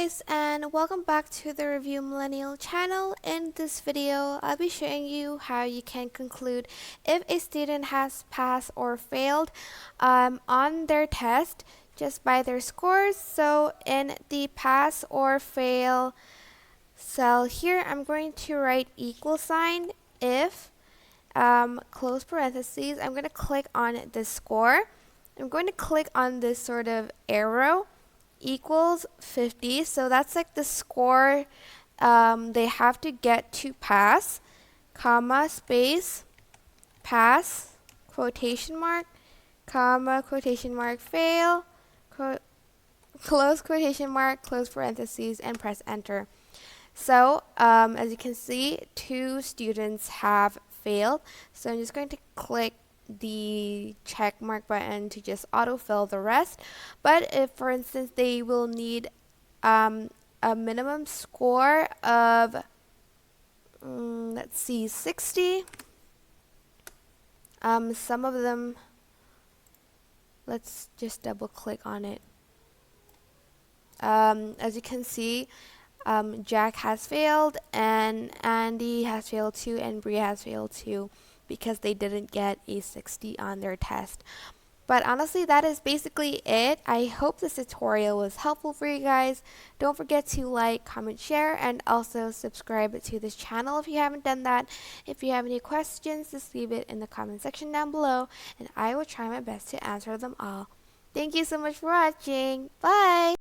guys, and welcome back to the Review Millennial channel. In this video, I'll be showing you how you can conclude if a student has passed or failed on their test just by their scores. So in the pass or fail cell here, I'm going to write equal sign if close parentheses. I'm going to click on the score. I'm going to click on this sort of arrow equals 50, so that's like the score they have to get to pass, comma, space, pass, quotation mark, comma, quotation mark, fail, close quotation mark, close parentheses, and press enter. So as you can see, 2 students have failed, so I'm just going to click the check mark button to just autofill the rest. But if, for instance, they will need a minimum score of let's see, 60. Some of them, let's just double click on it. As you can see, Jack has failed, and Andy has failed too, and Bria has failed too, because they didn't get a 60 on their test. But honestly, that is basically it. I hope this tutorial was helpful for you guys. Don't forget to like, comment, share, and also subscribe to this channel if you haven't done that. If you have any questions, just leave it in the comment section down below, and I will try my best to answer them all. Thank you so much for watching. Bye!